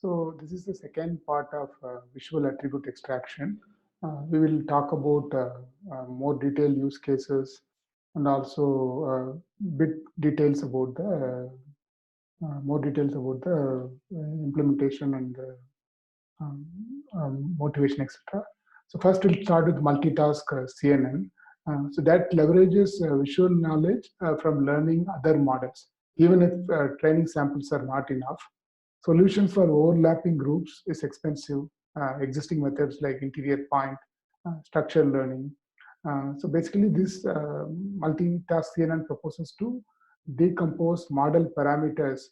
So this is the second part of visual attribute extraction. We will talk about more detailed use cases and also bit details about the more details about the implementation and motivation, etc. So first we'll start with multitask CNN. So that leverages visual knowledge from learning other models, even if training samples are not enough. Solutions for overlapping groups is expensive. Existing methods like interior point, structured learning. So basically, this multitask CNN proposes to decompose model parameters.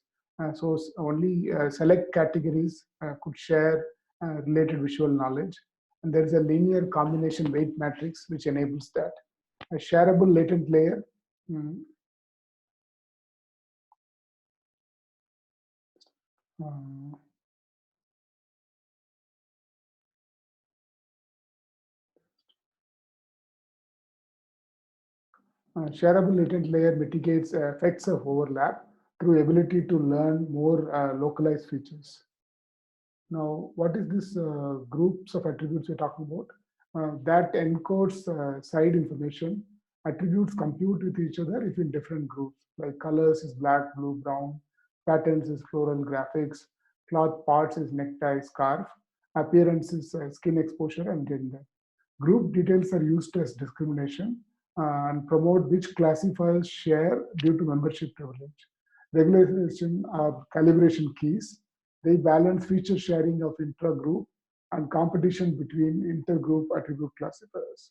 So only select categories could share related visual knowledge. And there is a linear combination weight matrix which enables that. A shareable latent layer. mm, uh, Shareable latent layer mitigates effects of overlap through ability to learn more localized features. Now, what is this groups of attributes we're talking about? That encodes side information. Attributes compute with each other if in different groups, like colors is black, blue, brown, patterns is floral graphics, cloth parts is necktie, scarf, appearance is skin exposure, and gender. Group details are used as discrimination and promote which classifiers share due to membership privilege. Regularization are calibration keys. They balance feature sharing of intra-group and competition between intergroup attribute classifiers.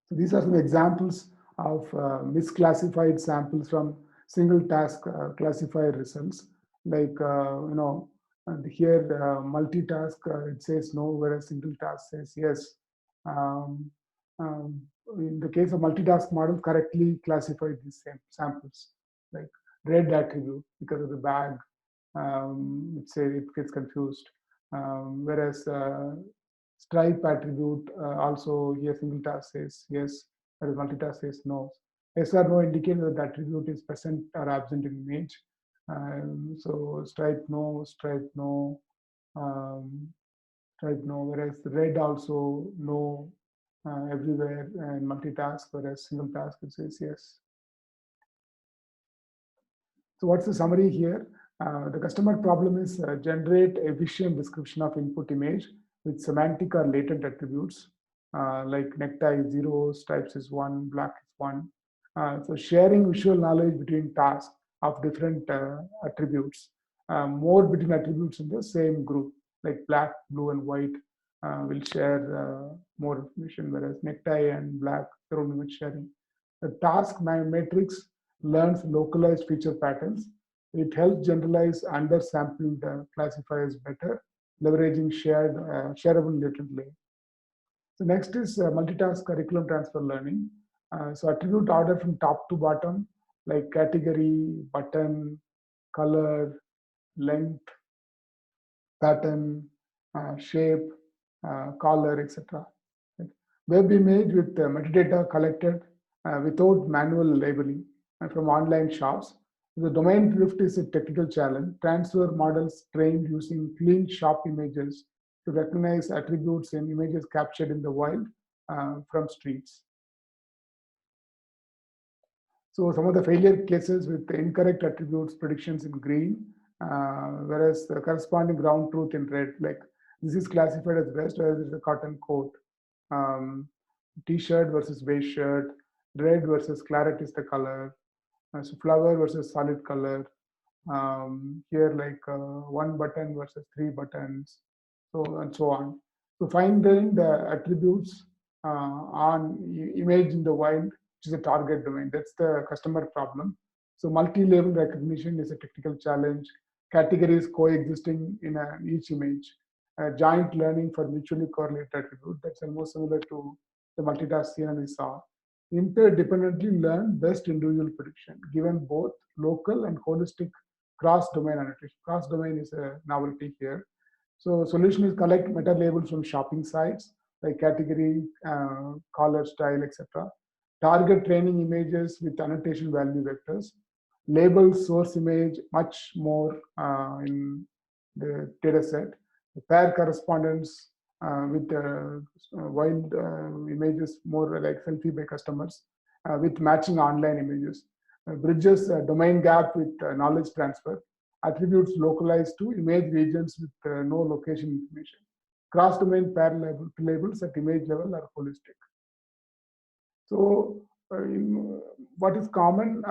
So these are some examples of misclassified samples from single task classifier results. Like, and here multitask, it says no, whereas single task says yes. Um, um, in the case of multitask model, correctly classified these same samples, like red attribute because of the bag, it say it gets confused. Whereas stripe attribute also here single task says yes, whereas multitask says no. Yes or no indicate that the attribute is present or absent in image. So stripe no, um, stripe no. Whereas red also no everywhere and multitask, whereas single task it says yes. So what's the summary here? The customer problem is generate efficient description of input image with semantic or latent attributes like necktie is 0, stripes is 1, black is 1. So sharing visual knowledge between tasks of different attributes, more between attributes in the same group, like black, blue, and white will share more information, whereas necktie and black, their own image sharing. The task matrix learns localized feature patterns. It helps generalize undersampled classifiers better, leveraging shareable latent layer. So next is multitask curriculum transfer learning. So attribute order from top to bottom, like category, button, color, length, pattern, shape, color, etc. Web image with metadata collected without manual labeling from online shops. The domain drift is a technical challenge. Transfer models trained using clean shop images to recognize attributes in images captured in the wild from streets. So some of the failure cases with the incorrect attributes predictions in green, whereas the corresponding ground truth in red, like this is classified as best, whereas it's a cotton coat. Um, T-shirt versus beige shirt, red versus claret is the color. So flower versus solid color. Here like one button versus three buttons, so and so on. So finding the attributes on image in the wild, which is a target domain. That's the customer problem. So multi-level recognition is a technical challenge. Categories coexisting in each image. Joint learning for mutually correlated attribute. That's almost similar to the multitask CNN we saw. Interdependently learn best individual prediction, given both local and holistic cross-domain annotation. Cross-domain is a novelty here. So solution is collect meta labels from shopping sites like category, color, style, etc. target training images with annotation value vectors, label source image much more in the data set, pair correspondence with wild images more like selfie by customers with matching online images, bridges domain gap with knowledge transfer, attributes localized to image regions with no location information, cross-domain pair labels at image level are holistic. So, what is common,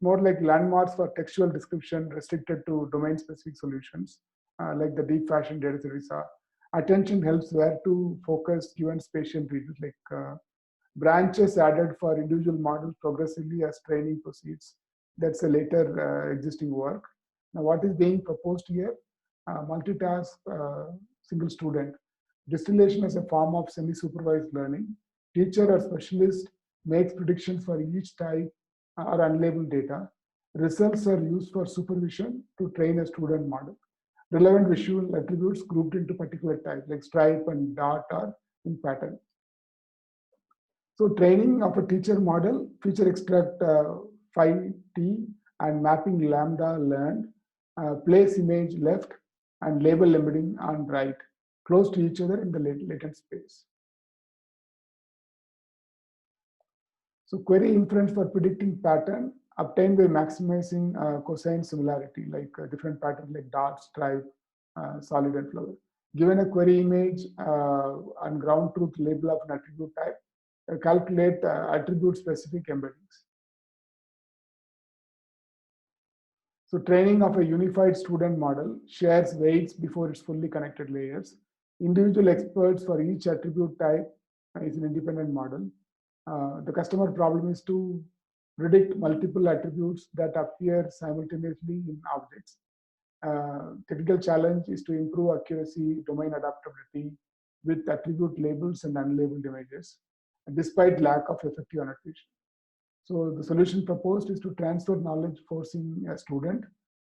more like landmarks for textual description restricted to domain-specific solutions, like the deep fashion data series are. Attention helps where to focus given spatial regions, like branches added for individual models progressively as training proceeds. That's a later existing work. Now, what is being proposed here? Multitask, single student. Distillation as a form of semi-supervised learning. Teacher or specialist makes predictions for each type or unlabeled data. Results are used for supervision to train a student model. Relevant visual attributes grouped into particular types like stripe and dot are in pattern. So training of a teacher model, feature extract phi t and mapping lambda learned, place image left and label embedding on right, close to each other in the latent space. So query inference for predicting pattern obtained by maximizing cosine similarity, like different patterns like dot, stripe, solid and flower. Given a query image and ground truth label of an attribute type, calculate attribute specific embeddings. So training of a unified student model shares weights before its fully connected layers. Individual experts for each attribute type is an independent model. The customer problem is to predict multiple attributes that appear simultaneously in objects. Typical challenge is to improve accuracy, domain adaptability with attribute labels and unlabeled images, despite lack of effective annotation. So the solution proposed is to transfer knowledge, forcing a student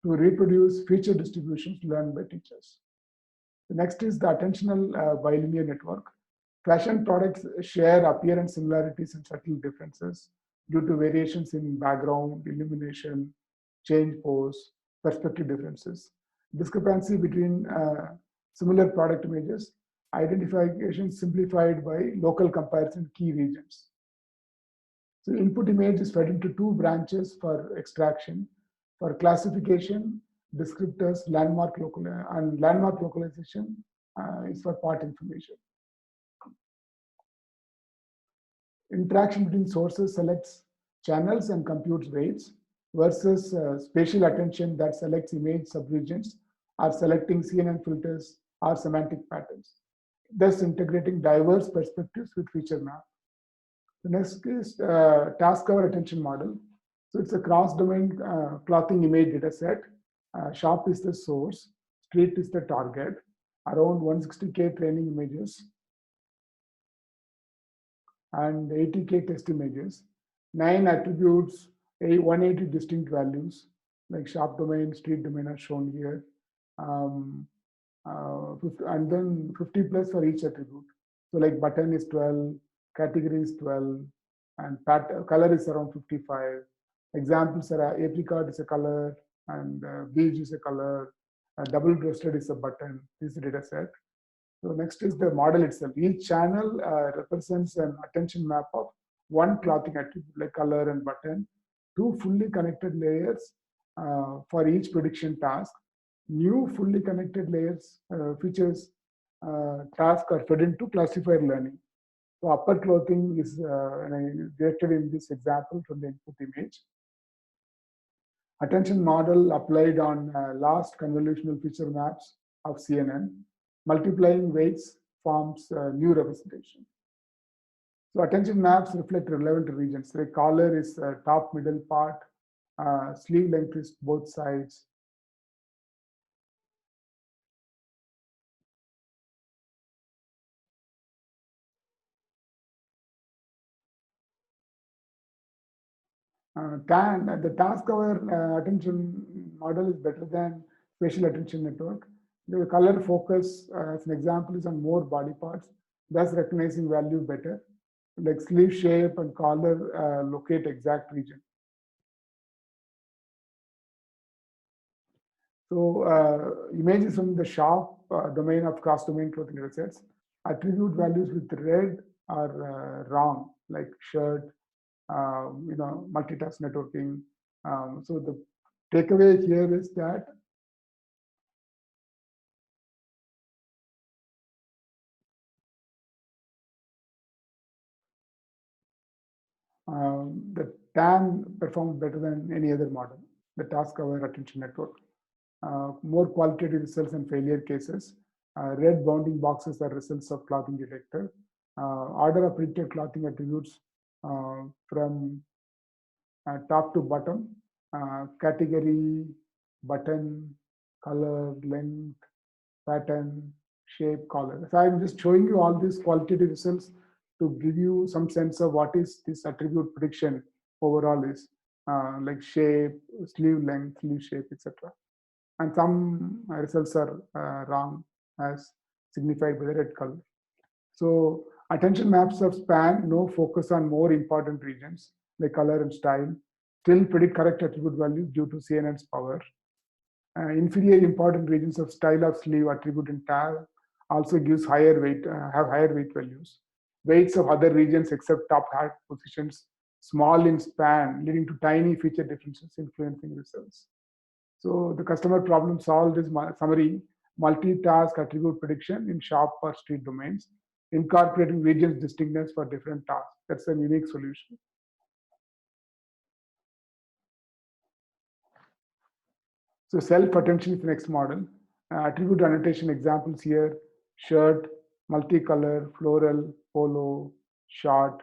to reproduce feature distributions learned by teachers. The next is the attentional bilinear network. Fashion products share appearance similarities and subtle differences due to variations in background, illumination, change pose, perspective differences. Discrepancy between similar product images, identification simplified by local comparison key regions. So input image is fed into two branches for extraction. For classification, descriptors, landmark localization is for part information. Interaction between sources selects channels and computes weights versus spatial attention that selects image subregions or selecting CNN filters or semantic patterns, thus integrating diverse perspectives with feature map. The next is task cover attention model. So it's a cross-domain clothing image data set. Shop is the source, street is the target, around 160K training images and 80K test images, 9 attributes, 180 distinct values, like shop domain, street domain are shown here, and then 50 plus for each attribute. So like button is 12, category is 12, and color is around 55. Examples are apricot is a color, and beige is a color, double-breasted is a button. This is the data set. So next is the model itself. Each channel represents an attention map of one clothing attribute like color and button, two fully connected layers for each prediction task. New fully connected layers features task are fed into classifier learning. So upper clothing is directed in this example from the input image. Attention model applied on last convolutional feature maps of CNN. Multiplying weights forms new representation. So attention maps reflect relevant regions. The collar is top middle part, sleeve length is both sides. The task cover attention model is better than spatial attention network. The color focus, as an example, is on more body parts, thus recognizing value better. like sleeve shape and collar locate exact region. So images from the shop domain of cross-domain clothing assets. Attribute values with red are wrong, like shirt, multitask networking. So the takeaway here is that the TAN performs better than any other model, the task-aware attention network. More qualitative results and failure cases. Red bounding boxes are results of clothing detector. Order of predicted clothing attributes from top to bottom, category, button, color, length, pattern, shape, color. So I'm just showing you all these qualitative results to give you some sense of what is this attribute prediction overall is, like shape, sleeve length, sleeve shape, etc. And some results are wrong as signified by the red color. So attention maps of span no focus on more important regions like color and style, still predict correct attribute values due to CNN's power. Inferior important regions of style of sleeve attribute and tag also gives higher weight, have higher weight values. Weights of other regions except top hat positions small in span, leading to tiny feature differences influencing results. So the customer problem solved is summary, multitask attribute prediction in shop or street domains, incorporating regions distinctness for different tasks. That's a unique solution. So self-attention is the next model. Attribute annotation examples here, shirt, multicolor, floral, polo, short,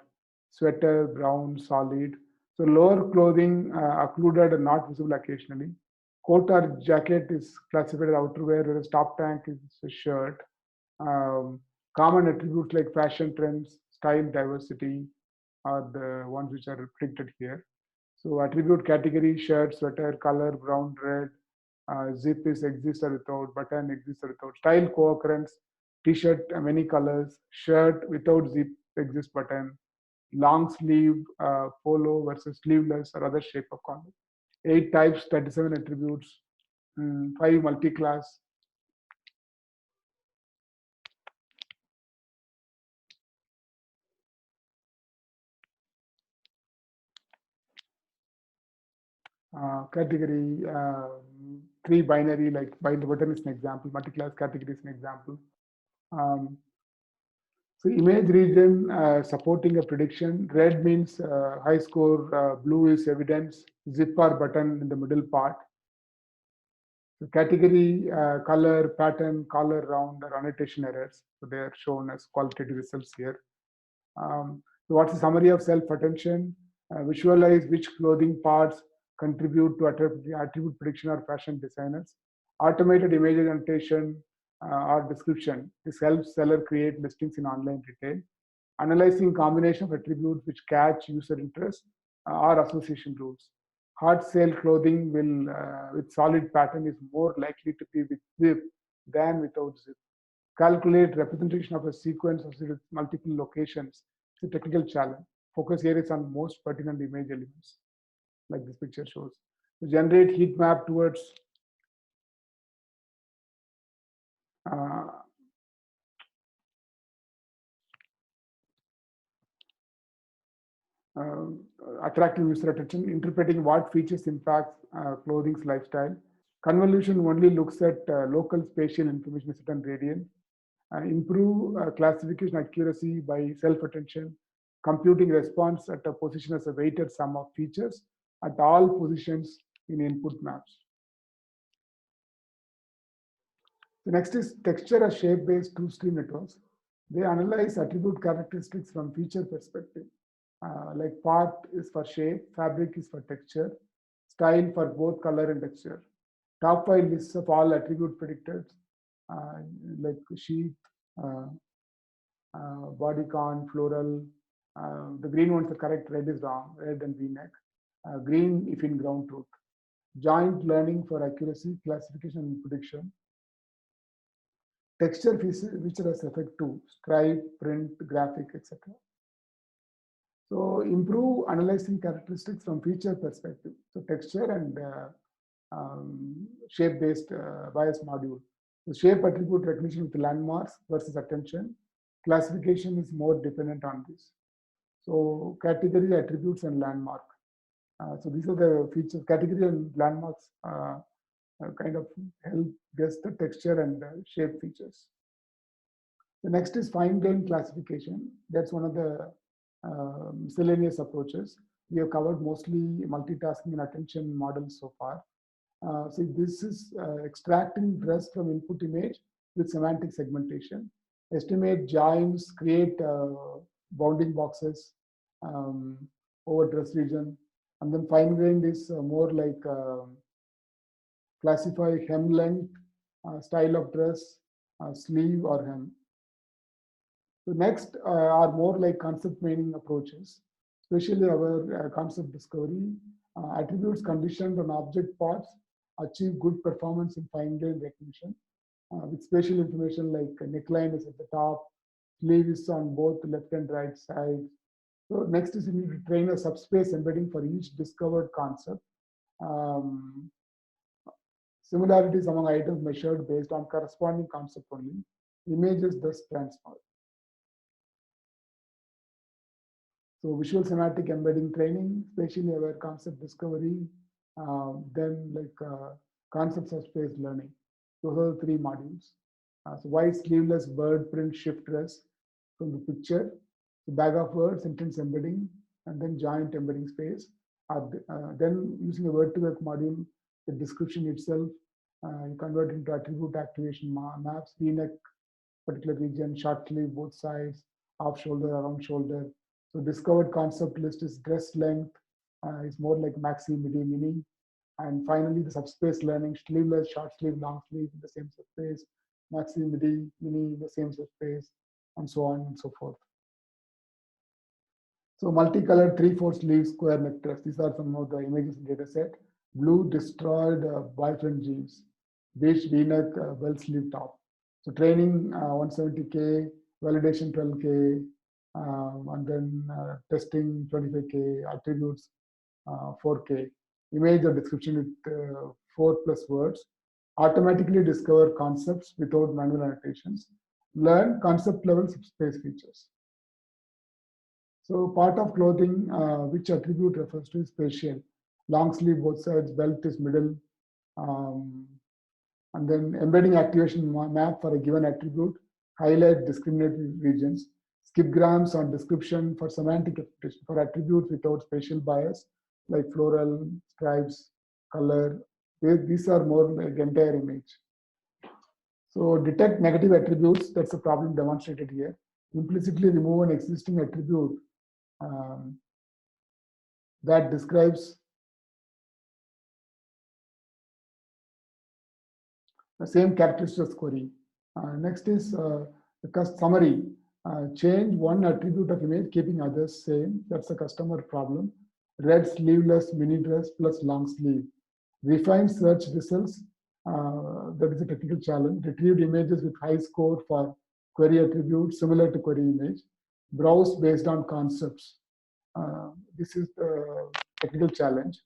sweater, brown, solid. So lower clothing occluded and not visible occasionally. Coat or jacket is classified as outerwear, whereas top tank is a shirt. Um, Common attributes like fashion trends, style diversity are the ones which are predicted here. So attribute category, shirt, sweater, color, brown, red, zip is exist or without, button exists or without, style co-occurrence, t-shirt many colors, shirt without zip exists button, long sleeve, polo versus sleeveless or other shape of collar. 8 types, 37 attributes, 5 multi-class. Category, 3 binary, like bind button is an example, multi-class category is an example. Um, So image region supporting a prediction. Red means high score, blue is evidence, zip or button in the middle part. So category, color, pattern, color, round, or annotation errors. So they are shown as qualitative results here. So what's the summary of self-attention? Visualize which clothing parts contribute to attribute prediction or fashion designers. Automated image annotation or description. This helps seller create listings in online retail. Analyzing combination of attributes which catch user interest or association rules. Hard sale clothing will with solid pattern is more likely to be with zip than without zip. Calculate representation of a sequence of multiple locations. It's a technical challenge. Focus here is on most pertinent image elements, like this picture shows. To generate heat map towards uh, uh, attractive user attention, interpreting what features impact clothing's lifestyle. Convolution only looks at local spatial information at certain radian. Improve classification accuracy by self-attention, computing response at a position as a weighted sum of features at all positions in input maps. The next is texture as shape-based two-stream networks. They analyze attribute characteristics from feature perspective. Like part is for shape, fabric is for texture, style for both color and texture. Top 5 lists of all attribute predictors, like sheath, uh, bodycon, floral. The green ones are correct, red is wrong, red and v-neck. Green if in ground truth. Joint learning for accuracy, classification and prediction. Texture feature as effect 2, stripe, print, graphic, etc. So improve analyzing characteristics from feature perspective. So texture and shape-based bias module. The shape attribute recognition with landmarks versus attention. Classification is more dependent on this. So category, attributes, and landmark. So these are the features. Category and landmarks kind of help guess the texture and shape features. The next is fine-grained classification. That's one of the miscellaneous approaches. We have covered mostly multitasking and attention models so far. So this is extracting dress from input image with semantic segmentation. Estimate joins, create bounding boxes over dress region. And then fine-grained is more like classify hem length, style of dress, sleeve or hem. The next are more like concept mining approaches, especially our concept discovery. Attributes conditioned on object parts achieve good performance in fine-grained recognition with spatial information like neckline is at the top, sleeve is on both left and right sides. So next is you need to train a subspace embedding for each discovered concept. Similarities among items measured based on corresponding concept only. Images thus transferred. So visual semantic embedding training, spatially aware concept discovery, then like concept subspace learning. Those are the three modules. So white sleeveless bird print shift dress from the picture, the bag of words, sentence embedding, and then joint embedding space. Then using a word-to-word module, the description itself, you convert into attribute activation maps, V-neck, particular region, short sleeve, both sides, off shoulder, around shoulder. So discovered concept list is dress length, is more like maxi, midi, mini. And finally, the subspace learning, sleeveless, short sleeve, long sleeve in the same subspace, maxi, midi, mini in the same subspace, and so on and so forth. So multicolored 3/4 sleeve square neck dress. These are some of the images in data set. Blue destroyed boyfriend jeans. Beige V-neck bell sleeve top. So training 170K, validation 12K, and then testing 25K, attributes 4K. Image or description with 4+ words. Automatically discover concepts without manual annotations. Learn concept level subspace features. So part of clothing, which attribute refers to is spatial. Long sleeve both sides, belt is middle. And then embedding activation map for a given attribute, highlight discriminated regions, skip grams on description for semantic interpretation for attributes without spatial bias, like floral, stripes, color. These are more like entire image. So detect negative attributes, that's a problem demonstrated here. Implicitly remove an existing attribute that describes the same characteristics query. Next is the summary. Change one attribute of image, keeping others same. That's a customer problem. Red sleeveless mini dress plus long sleeve. Refine search results. That is a technical challenge. Retrieved images with high score for query attributes similar to query image. Browse based on concepts. This is the technical challenge.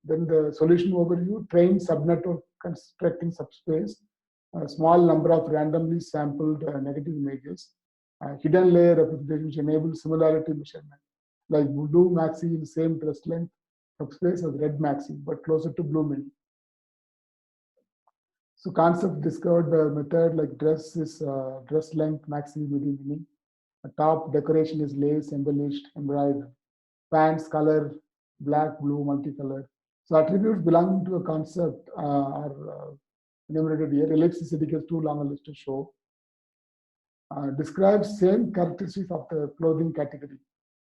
Then the solution overview, train subnetwork constructing subspace, a small number of randomly sampled negative images, hidden layer representation which enables similarity measurement, like blue maxi in the same dress length subspace as red maxi, but closer to blue mini. So concept discovered the method like dress is dress length maxi, midi, mini. The top decoration is lace, embellished, embroidered. Pants color, black, blue, multicolor. So attributes belonging to a concept are enumerated here. Ellipse is too long a list to show. Describes same characteristics of the clothing category.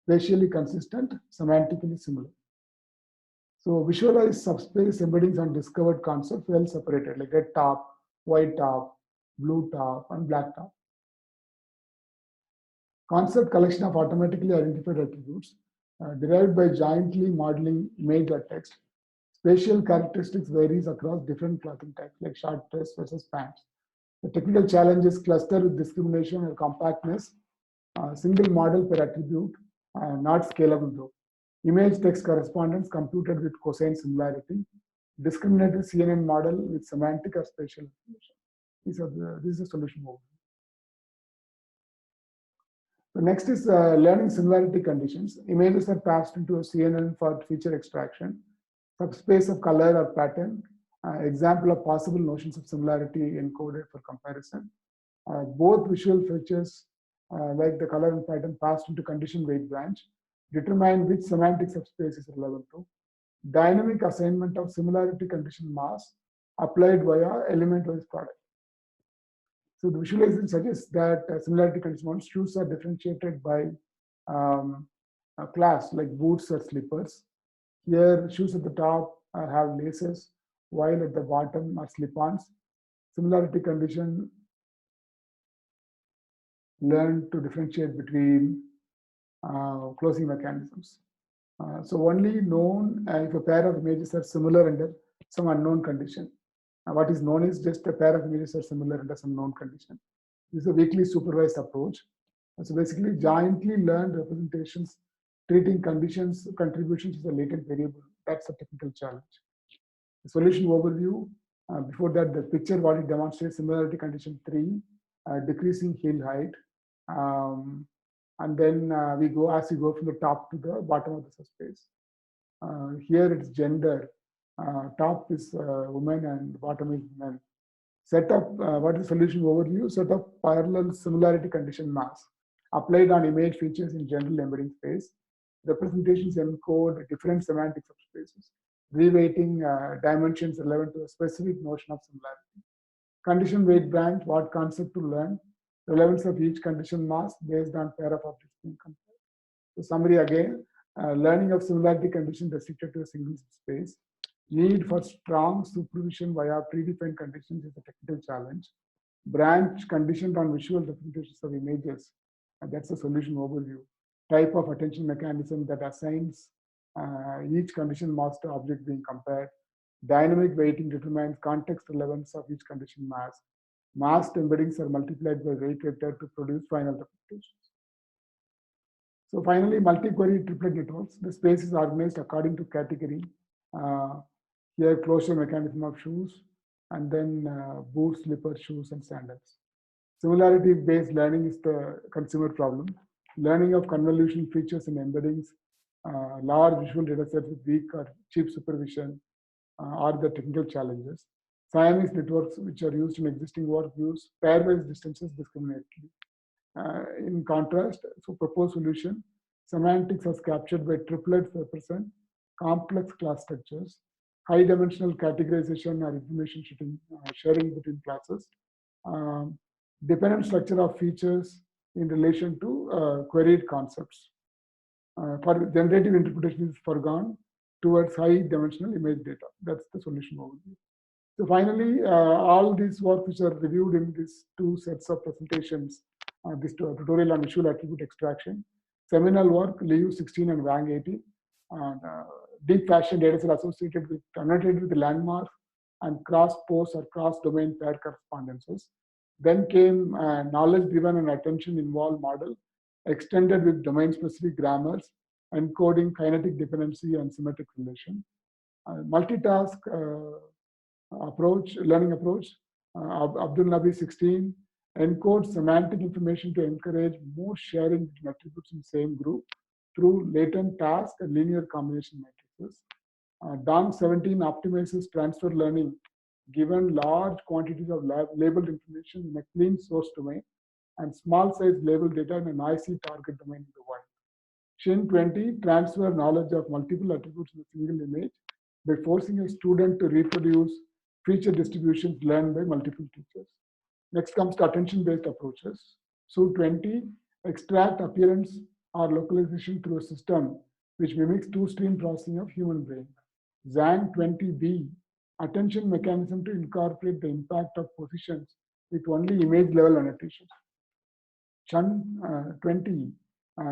Spatially consistent, semantically similar. So visualize subspace embeddings on discovered concepts well separated, like red top, white top, blue top, and black top. Concept collection of automatically identified attributes derived by jointly modeling image or text. Spatial characteristics varies across different clothing types, like short dress versus pants. The technical challenge is cluster with discrimination or compactness, single model per attribute, not scalable though. Image text correspondence computed with cosine similarity, discriminated CNN model with semantic or spatial information. This is the solution overview. So next is learning similarity conditions. Images are passed into a CNN for feature extraction. Subspace of color or pattern. Example of possible notions of similarity encoded for comparison. Both visual features like the color and pattern passed into condition weight branch determine which semantic subspace is relevant to. Dynamic assignment of similarity condition mass applied via element-wise product. So the visualization suggests that similarity condition models shoes are differentiated by a class like boots or slippers. Here, shoes at the top have laces, while at the bottom are slip-ons. Similarity condition learn to differentiate between closing mechanisms. So only known if a pair of images are similar under some unknown condition. What is known is just a pair of images are similar under some known condition. This is a weakly supervised approach. So basically, jointly learned representations treating conditions contributions as a latent variable. That's a technical challenge. The solution overview. Before that, the picture what it demonstrates similarity condition 3, decreasing heel height. And then we go from the top to the bottom of the subspace. Here it's gender. Top is woman and bottom is men. Set up what is solution overview? Set up parallel similarity condition mass applied on image features in general embedding space. Representations encode different semantic subspaces, reweighting dimensions relevant to a specific notion of similarity. Condition weight branch, what concept to learn, relevance of each condition mass based on pair of objects being compared. So summary again, learning of similarity condition restricted to a single space. Need for strong supervision via predefined conditions is a technical challenge. Branch conditioned on visual representations of images, and that's a solution overview. Type of attention mechanism that assigns each condition mass to object being compared. Dynamic weighting determines context relevance of each condition mass. Masked embeddings are multiplied by weight vector to produce final representations. So finally, multi-query triplet networks. The space is organized according to category. Here, closure mechanism of shoes, and then boots, slippers, shoes, and sandals. Similarity-based learning is the consumer problem. Learning of convolution features and embeddings, large visual data sets with weak or cheap supervision are the technical challenges. Siamese networks, which are used in existing work, use pairwise distances discriminately. In contrast, so proposed solution, semantics as captured by triplets represent complex class structures, high dimensional categorization or information sharing between classes, dependent structure of features in relation to queried concepts. For generative interpretation is foregone towards high dimensional image data. That's the solution overview. So finally, all these work which are reviewed in these two sets of presentations, this tutorial on visual attribute extraction, seminal work, Liu 16 and Wang 18, and deep fashion data set associated with annotated with the landmarks and cross-post or cross-domain pair correspondences. Then came knowledge-driven and attention-involved model, extended with domain-specific grammars, encoding kinetic dependency and symmetric relation. Multitask learning approach, Abdul Nabi 16, encodes semantic information to encourage more sharing between attributes in the same group through latent task and linear combination matrices. DOM 17 optimizes transfer learning given large quantities of labeled information in a clean source domain and small size labeled data in a noisy target domain in the wild. Shin 20 transfer knowledge of multiple attributes in a single image by forcing a student to reproduce feature distributions learned by multiple teachers. Next comes to attention-based approaches. So 20 extract appearance or localization through a system which mimics two-stream processing of human brain. Zhang 20B, attention mechanism to incorporate the impact of positions with only image level annotations. Chun 20,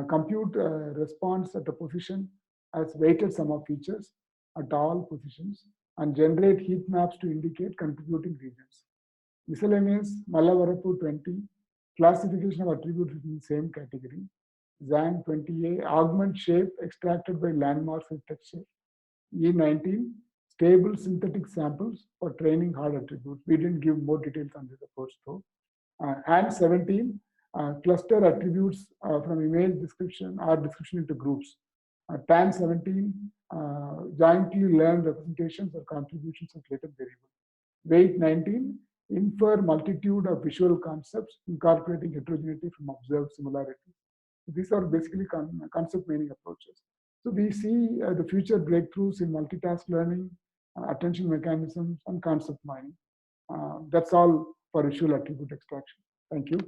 compute response at a position as weighted sum of features at all positions and generate heat maps to indicate contributing regions. Miscellaneous, Mallavarapu 20, classification of attributes within the same category. Zhang 20A, augment shape extracted by landmarks and texture. E19, stable synthetic samples for training hard attributes. We didn't give more details on this approach though. And 17, cluster attributes from image description or description into groups. TAN 17, jointly learned representations or contributions of latent variables. Weight 19, infer multitude of visual concepts incorporating heterogeneity from observed similarity. These are basically concept meaning approaches. So we see the future breakthroughs in multitask learning, attention mechanisms, and concept mining. That's all for visual attribute extraction. Thank you.